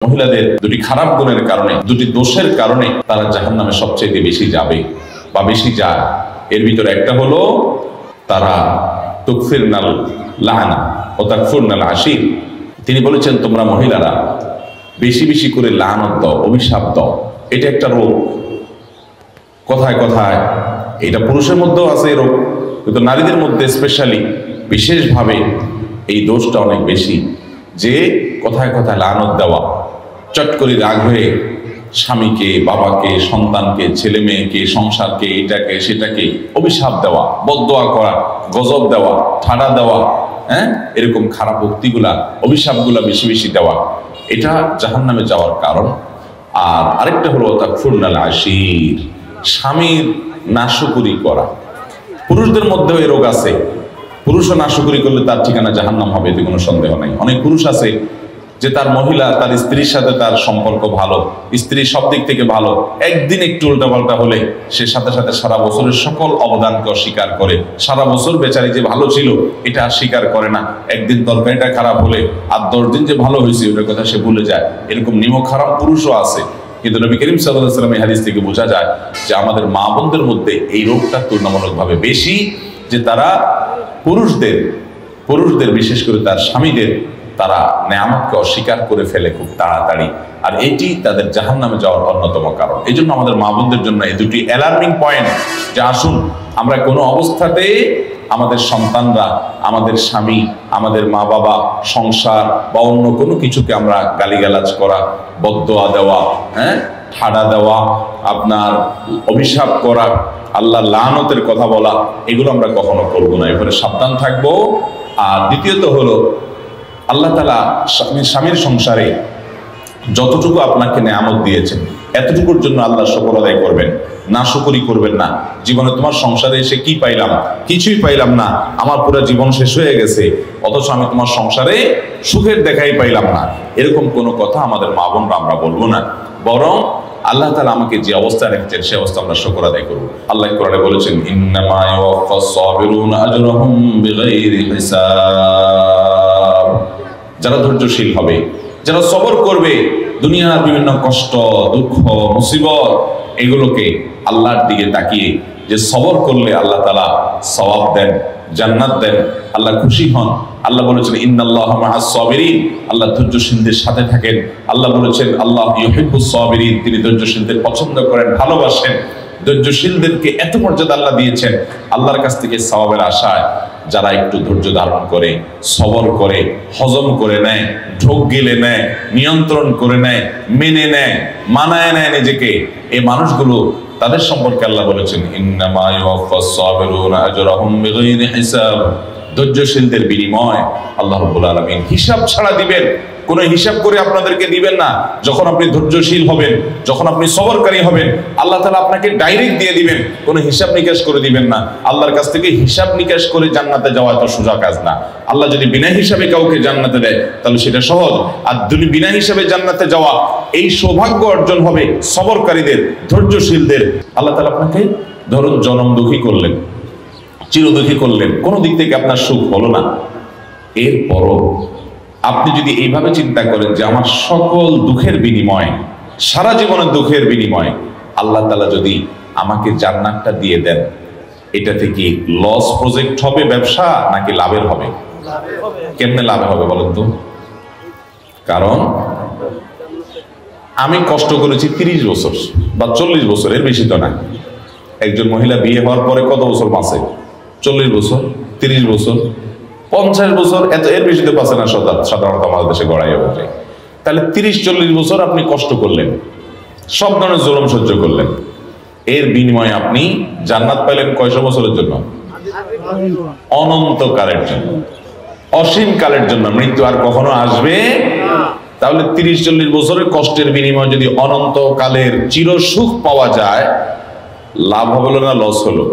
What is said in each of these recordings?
মহিলাদের দুটি খারাপ গুণের কারণে, দুটি দোষের কারণে তারা জাহান্নামে সবচেয়ে বেশি যাবে বা বেশি যায়। এর ভিতরে একটা হলো তারা তুকফিরনাল লানা ও তাকফুরনাল আশির। তিনি বলেছেন, তোমরা মহিলারা বেশি বেশি করে লানত দাও, অভিশাপ দাও। এটা একটা রোগ। কথায় কথায় এটা পুরুষের মধ্যেও আছে এই রোগ, কিন্তু নারীদের মধ্যে স্পেশালি বিশেষভাবে এই দোষটা অনেক বেশি, যে কথায় কথায় লানত দেওয়া, চট করে রাগ হয়ে স্বামীকে, বাবাকে, সন্তানকে, ছেলে মেয়েকে, সংসারকে, এটাকে সেটাকে অভিশাপ দেওয়া, বদদোয়া করা, গজব দেওয়া, ঠাড়া দেওয়া, এরকম খারাপ উক্তিগুলা, অভিশাপগুলা বেশি বেশি দেওয়া, এটা জাহান্নামে যাওয়ার কারণ। আর আরেকটা হলো তাকফুরনাল আশির, স্বামীর নাশুকুরি করা। পুরুষদের মধ্যেও এই রোগ আছে। পুরুষও নাশুকুরি করলে তার ঠিকানা জাহান্নাম হবে, এতে কোনো সন্দেহ নাই। অনেক পুরুষ আছে যে তার মহিলা, তার স্ত্রীর সাথে তার সম্পর্ক ভালো, স্ত্রী সব দিক থেকে ভালো, একদিন একটু উল্টাপাল্টা হলে সে সাথে সাথে সারা বছরের সকল অবদানকে অস্বীকার করে। সারা বছর বেচারি যে ভালো ছিল এটা আর স্বীকার করে না। একদিন তরকারিটা খারাপ হলে আর 10 দিন যে ভালো হয়েছে ওটার কথা সে ভুলে যায়। এরকম নিমক খারাপ পুরুষও আছে। কিন্তু নবী করিম সাল্লাল্লাহু আলাইহি ওয়াসাল্লাম এই হাদিস থেকে বোঝা যায় যে আমাদের মা বোনদের মধ্যে এই রোগটা তুলনামূলকভাবে বেশি, যে তারা পুরুষদের বিশেষ করে তার স্বামীদের, তারা নেয়ামতকে অস্বীকার করে ফেলে খুব তাড়াতাড়ি। আর এটি তাদের জাহান্নামে যাওয়ার অন্যতম কারণ। এই জন্য আমাদের মা বোনদের জন্য এই দুটি অ্যালার্মিং পয়েন্ট, যে আসুন আমরা কোনো অবস্থাতে আমাদের সন্তানরা, আমাদের স্বামী, আমাদের মা বাবা, সংসার বা অন্য কোনো কিছুকে আমরা গালিগালাজ করা, বদদোয়া দেওয়া, ঠাড়া দেওয়া, আপনার অভিশাপ করা, আল্লাহ লানতের কথা বলা, এগুলো আমরা কখনো করবো না। এবারে সাবধান থাকবো। আর দ্বিতীয়ত হলো আল্লাহ তাআলা স্বামীর সংসারে যতটুকু আপনাকে নেয়ামত দিয়েছেন এতটুকুর জন্য আল্লাহ শুকর আদায় করবেন, নাশুকরি করবেন না। জীবনে তোমার সংসারে এসে কি পাইলাম? কিছুই পাইলাম না, আমার পুরো জীবন শেষ হয়ে গেছে, অথচ আমি তোমার সংসারে সুখের দেখাই পাইলাম না, এরকম কোনো কথা আমাদের মা বোনরা আমরা বলবো না। বরং আল্লাহ তাআলা আমাকে যে অবস্থায় রেখেছেন সে অবস্থা আমরা শুকর আদায় করব। আল্লাহ কোরআনে বলেছেন, ইন্নামা ইউওয়াফাস সাবিরুনা আজরাহুম বিগাইরি হিসাব। যারা ধৈর্যশীল হবে, যারা সবর করবে, দুনিয়ার বিভিন্ন কষ্ট, দুঃখ, মুসিবত, এগুলোকে আল্লাহর দিকে তাকিয়ে যে সবর করলে আল্লাহ তাআলা সওয়াব দেন, জান্নাত দেন, আল্লাহ খুশি হন। আল্লাহ বলেছেন, ইন্নাল্লাহা মাআস সাবিরিন, আল্লাহ ধৈর্যশীলদের সাথে থাকেন। আল্লাহ বলেছেন, আল্লাহ ইউহিব্বুস সাবিরিন, তিনি ধৈর্যশীলদের পছন্দ করেন, ভালোবাসেন। ধৈর্যশীলদেরকে এত মর্যাদা আল্লাহ দিয়েছেন। আল্লাহর কাছ থেকে সওয়াবের আশায় যারা একটু ধৈর্য ধারণ করে, সবর করে, হজম করে নেয়, ঢোক গিলে নেয়, নিয়ন্ত্রণ করে নেয়, মেনে নেয়, মানায় নেয় নিজেকে, এই মানুষগুলো, তাদের সম্পর্কে আল্লাহ বলেছেন, ইন্নামা ইউওয়াফাস সাবিরুনা আজরাহুম বিগাইরি হিসাব। ধৈর্যশীলদের বিনিময় আল্লাহ রাব্বুল আলামিন হিসাব ছাড়া দিবেন। কোনো হিসাব করে আপনাদেরকে দিবেন না। যখন আপনি ধৈর্যশীল হবেন, যখন আপনি সবরকারী হবেন, আল্লাহ তাআলা আপনাকে ডাইরেক্ট দিয়ে দিবেন, কোনো হিসাব নিকাশ করে দিবেন না। আল্লাহর কাছ থেকে হিসাব নিকাশ করে জান্নাতে যাওয়া এত সোজা কাজ না। আল্লাহ যদি বিনা হিসাবে কাউকে জান্নাতে দেয় তাহলে সেটা সহজ। আর বিনা হিসাবে জান্নাতে যাওয়া, এই সৌভাগ্য অর্জন হবে সবরকারীদের, ধৈর্যশীলদের। আল্লাহ তাআলা আপনাকে ধরুন জনম দুঃখী করলেন, চিরদুঃখী করলেন, কোনো দিক থেকে আপনার সুখ হলো না, এরপরও আপনি যদি এইভাবে চিন্তা করেন যে আমার সকল দুঃখের বিনিময়, সারা জীবনের দুঃখের বিনিময় আল্লাহ তাআলা যদি আমাকে জান্নাতটা দিয়ে দেন, এটা থেকে লস প্রজেক্ট হবে ব্যবসা নাকি লাভের হবে? কেমনে লাভ হবে বলেন তো? কারণ আমি কষ্ট করেছি 30 বছর বা 40 বছর, এর বেশি তো না। একজন মহিলা বিয়ে হওয়ার পরে কত বছর বাঁচে? 40 বছর, 30 বছর, 50 বছর, এর বেশি তো বাঁচে না সাধারণত আমাদের দেশে গড়াই হবে। তাহলে 30-40 বছর আপনি কষ্ট করলেন, সব ধরনের জুলুম সহ্য করলেন, এর বিনিময়ে আপনি জান্নাত পাইলেন কয়শো বছরের জন্য? অনন্তকালের জন্য, অসীম কালের জন্য। মৃত্যু আর কখনো আসবে। তাহলে 30-40 বছরের কষ্টের বিনিময়ে যদি অনন্তকালের চিরসুখ পাওয়া যায়, লাভ হলো না লস হলো?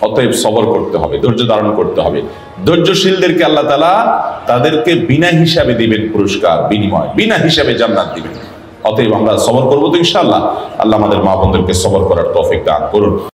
অতএব সবর করতে হবে, ধৈর্য ধারণ করতে হবে। ধৈর্যশীলদেরকে আল্লাহ তাআলা তাদেরকে বিনা হিসাবে দিবেন পুরস্কার, বিনিময়, বিনা হিসাবে জান্নাত দিবেন। অতএব আমরা সবর করবো তো ইনশাআল্লাহ। আল্লাহ আমাদের মা বোনদেরকে সবর করার তৌফিক দান করুন।